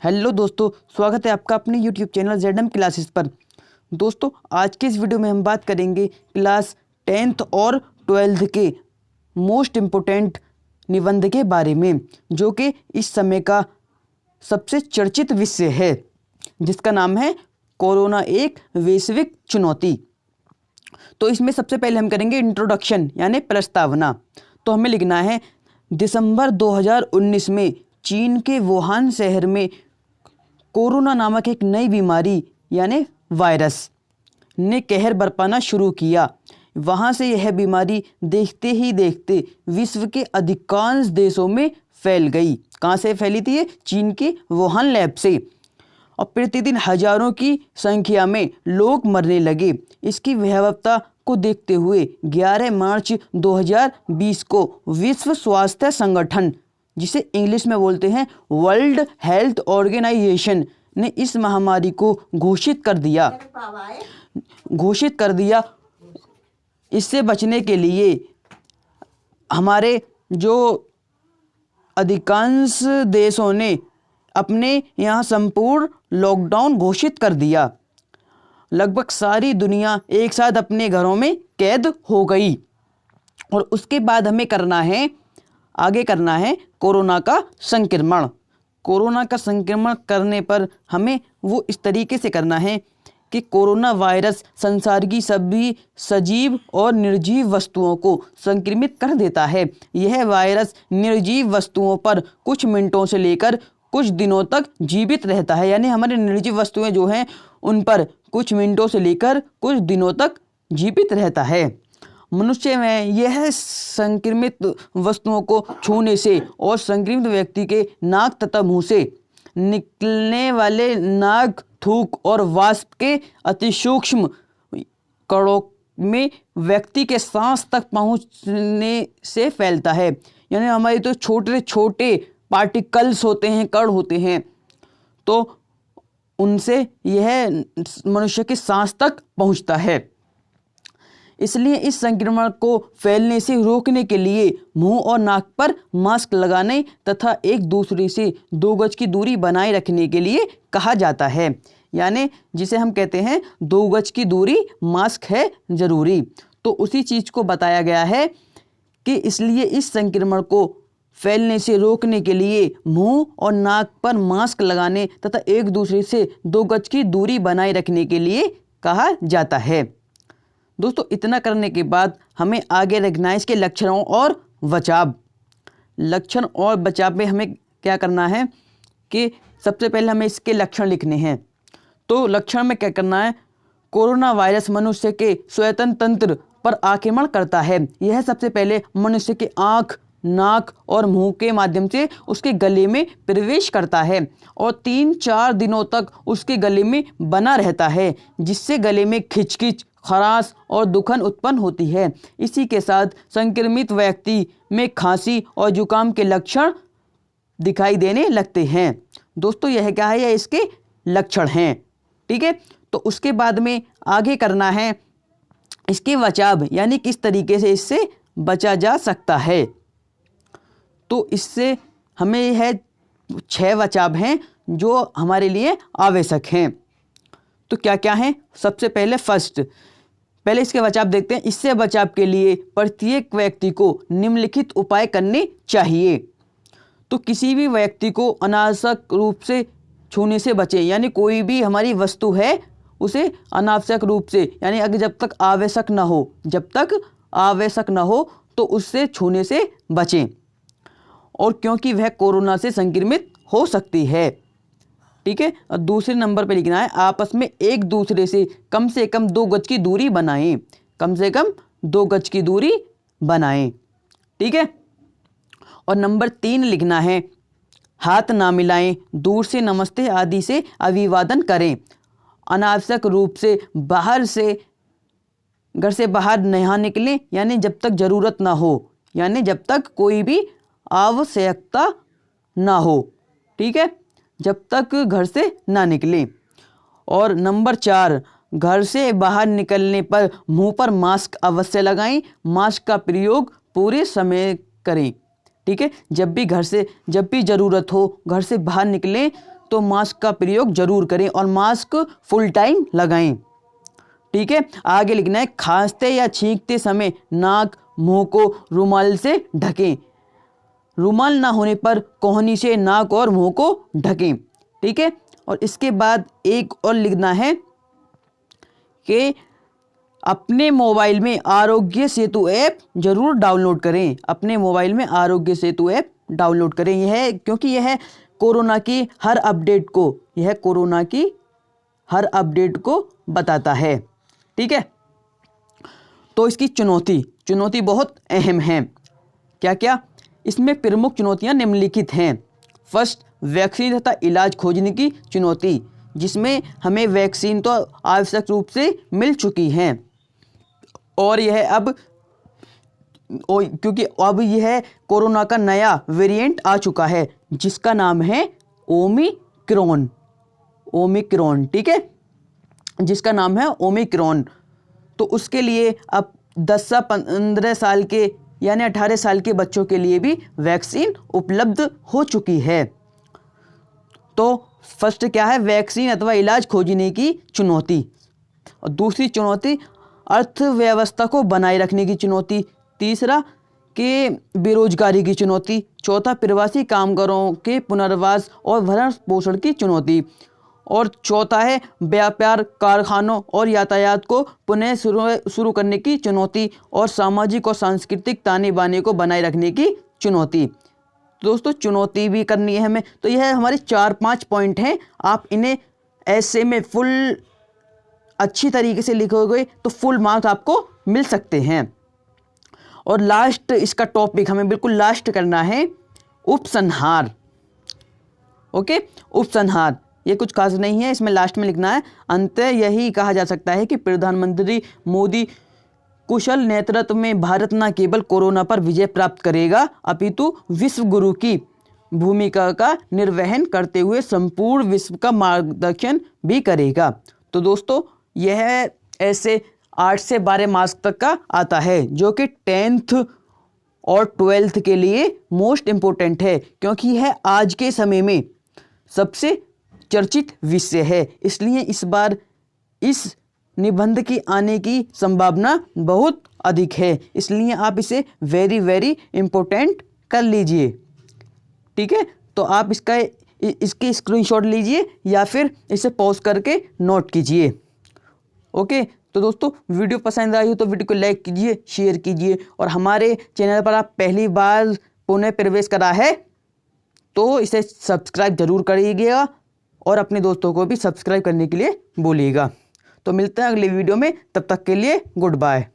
Hello दोस्तों, स्वागत है आपका अपने यूट्यूब चैनल ZM क्लासेस पर। दोस्तों, आज के इस वीडियो में हम बात करेंगे क्लास 10th और 12th के मोस्ट इम्पोर्टेंट निबंध के बारे में, जो कि इस समय का सबसे चर्चित विषय है, जिसका नाम है कोरोना एक वैश्विक चुनौती। तो इसमें सबसे पहले हम करेंगे इंट्रोडक्शन यानी प्रस्तावना। तो हमें लिखना है, दिसंबर 2019 में चीन के वुहान शहर में कोरोना नामक एक नई बीमारी यानी वायरस ने कहर बरपाना शुरू किया। वहाँ से यह बीमारी देखते ही देखते विश्व के अधिकांश देशों में फैल गई। कहाँ से फैली थी ये? चीन के वुहान लैब से। और प्रतिदिन हजारों की संख्या में लोग मरने लगे। इसकी भयावहता को देखते हुए 11 मार्च 2020 को विश्व स्वास्थ्य संगठन, जिसे इंग्लिश में बोलते हैं वर्ल्ड हेल्थ ऑर्गेनाइजेशन, ने इस महामारी को घोषित कर दिया। इससे बचने के लिए हमारे जो अधिकांश देशों ने अपने यहाँ संपूर्ण लॉकडाउन घोषित कर दिया। लगभग सारी दुनिया एक साथ अपने घरों में कैद हो गई। और उसके बाद हमें आगे करना है कोरोना का संक्रमण। कोरोना का संक्रमण करने पर हमें वो इस तरीके से करना है कि कोरोना वायरस संसार की सभी सजीव और निर्जीव वस्तुओं को संक्रमित कर देता है। यह वायरस निर्जीव वस्तुओं पर कुछ मिनटों से लेकर कुछ दिनों तक जीवित रहता है। यानी हमारी निर्जीव वस्तुएं जो हैं उन पर कुछ मिनटों से लेकर कुछ दिनों तक जीवित रहता है। मनुष्य में यह संक्रमित वस्तुओं को छूने से और संक्रमित व्यक्ति के नाक तथा मुंह से निकलने वाले नाक, थूक और वाष्प के अति सूक्ष्म कणों में व्यक्ति के सांस तक पहुंचने से फैलता है। यानी हमारे तो छोटे छोटे पार्टिकल्स होते हैं, कण होते हैं, तो उनसे यह मनुष्य की सांस तक पहुंचता है। इसलिए इस संक्रमण को फैलने से रोकने के लिए मुंह और नाक पर मास्क लगाने तथा एक दूसरे से 2 गज की दूरी बनाए रखने के लिए कहा जाता है। यानी जिसे हम कहते हैं 2 गज की दूरी, मास्क है ज़रूरी। तो उसी चीज़ को बताया गया है कि इसलिए इस संक्रमण को फैलने से रोकने के लिए मुंह और नाक पर मास्क लगाने तथा एक दूसरे से 2 गज की दूरी बनाए रखने के लिए कहा जाता है। दोस्तों, इतना करने के बाद हमें आगे रखना है इसके लक्षणों और बचाव। लक्षण और बचाव में हमें क्या करना है कि सबसे पहले हमें इसके लक्षण लिखने हैं। तो लक्षण में क्या करना है? कोरोना वायरस मनुष्य के श्वसन तंत्र पर आक्रमण करता है। यह सबसे पहले मनुष्य के आँख, नाक और मुंह के माध्यम से उसके गले में प्रवेश करता है और 3-4 दिनों तक उसके गले में बना रहता है, जिससे गले में खिचखिच, खराश और दुखन उत्पन्न होती है। इसी के साथ संक्रमित व्यक्ति में खांसी और जुकाम के लक्षण दिखाई देने लगते हैं। दोस्तों, यह क्या है? यह इसके लक्षण हैं। ठीक है। तो उसके बाद में आगे करना है इसके बचाव, यानी किस तरीके से इससे बचा जा सकता है। तो इससे हमें यह 6 बचाव हैं जो हमारे लिए आवश्यक हैं। तो क्या क्या हैं? सबसे पहले इसके बचाव देखते हैं। इससे बचाव के लिए प्रत्येक व्यक्ति को निम्नलिखित उपाय करने चाहिए। तो किसी भी व्यक्ति को अनावश्यक रूप से छूने से बचें। यानी कोई भी हमारी वस्तु है उसे अनावश्यक रूप से, यानी अगर जब तक आवश्यक ना हो तो उससे छूने से बचें, और क्योंकि वह कोरोना से संक्रमित हो सकती है। ठीक है। और दूसरे नंबर पे लिखना है, आपस में एक दूसरे से कम 2 गज की दूरी बनाएं। कम से कम 2 गज की दूरी बनाएं। ठीक है। और नंबर 3 लिखना है, हाथ ना मिलाएं, दूर से नमस्ते आदि से अभिवादन करें। अनावश्यक रूप से घर से बाहर नहीं निकलें, यानी जब तक ज़रूरत ना हो, यानी जब तक कोई भी आवश्यकता ना हो। ठीक है। जब तक घर से ना निकलें। और नंबर 4, घर से बाहर निकलने पर मुंह पर मास्क अवश्य लगाएं। मास्क का प्रयोग पूरे समय करें। ठीक है। जब भी ज़रूरत हो, घर से बाहर निकलें तो मास्क का प्रयोग जरूर करें और मास्क फुल टाइम लगाएं। ठीक है, आगे लिखना है खांसते या छींकते समय नाक मुंह को रुमाल से ढकें। रुमाल ना होने पर कोहनी से नाक और मुंह को ढकें। ठीक है, और इसके बाद एक और लिखना है कि अपने मोबाइल में आरोग्य सेतु ऐप जरूर डाउनलोड करें। अपने मोबाइल में आरोग्य सेतु ऐप डाउनलोड करें। यह क्योंकि यह कोरोना की हर अपडेट को बताता है। ठीक है, तो इसकी चुनौती बहुत अहम है। क्या क्या इसमें प्रमुख चुनौतियां निम्नलिखित हैं। फर्स्ट, वैक्सीन तथा इलाज खोजने की चुनौती, जिसमें हमें वैक्सीन तो आवश्यक रूप से मिल चुकी हैं और क्योंकि अब यह कोरोना का नया वेरिएंट आ चुका है जिसका नाम है ओमिक्रॉन। ठीक है, जिसका नाम है ओमिक्रॉन। तो उसके लिए अब 10 से 15 साल के यानी 18 साल के बच्चों के लिए भी वैक्सीन उपलब्ध हो चुकी है। तो फर्स्ट क्या है, वैक्सीन अथवा इलाज खोजने की चुनौती। और दूसरी चुनौती अर्थव्यवस्था को बनाए रखने की चुनौती। तीसरा कि बेरोजगारी की चुनौती। चौथा, प्रवासी कामगारों के पुनर्वास और भरण पोषण की चुनौती। और चौथा है व्यापार, कारखानों और यातायात को पुनः शुरू करने की चुनौती और सामाजिक और सांस्कृतिक ताने बाने को बनाए रखने की चुनौती। दोस्तों, चुनौती भी करनी है हमें। तो यह हमारे 4-5 पॉइंट हैं। आप इन्हें ऐसे में फुल अच्छी तरीके से लिखोगे तो फुल मार्क्स आपको मिल सकते हैं। और लास्ट इसका टॉपिक हमें बिल्कुल लास्ट करना है, उपसंहार। ओके, उपसंहार ये कुछ खास नहीं है, इसमें लास्ट में लिखना है अंततः यही कहा जा सकता है कि प्रधानमंत्री मोदी कुशल नेतृत्व में भारत न केवल कोरोना पर विजय प्राप्त करेगा अपितु विश्व गुरु की भूमिका का निर्वहन करते हुए संपूर्ण विश्व का मार्गदर्शन भी करेगा। तो दोस्तों, यह ऐसे 8 से 12 मार्क्स तक का आता है जो कि 10th और 12th के लिए मोस्ट इम्पोर्टेंट है, क्योंकि यह आज के समय में सबसे चर्चित विषय है। इसलिए इस बार इस निबंध की आने की संभावना बहुत अधिक है। इसलिए आप इसे वेरी इम्पोर्टेंट कर लीजिए। ठीक है, तो आप इसके स्क्रीनशॉट लीजिए या फिर इसे पॉज करके नोट कीजिए। ओके, तो दोस्तों, वीडियो पसंद आई हो तो वीडियो को लाइक कीजिए, शेयर कीजिए और हमारे चैनल पर आप पहली बार पुनः प्रवेश करा है तो इसे सब्सक्राइब जरूर करिएगा और अपने दोस्तों को भी सब्सक्राइब करने के लिए बोलिएगा। तो मिलते हैं अगले वीडियो में, तब तक के लिए गुड बाय।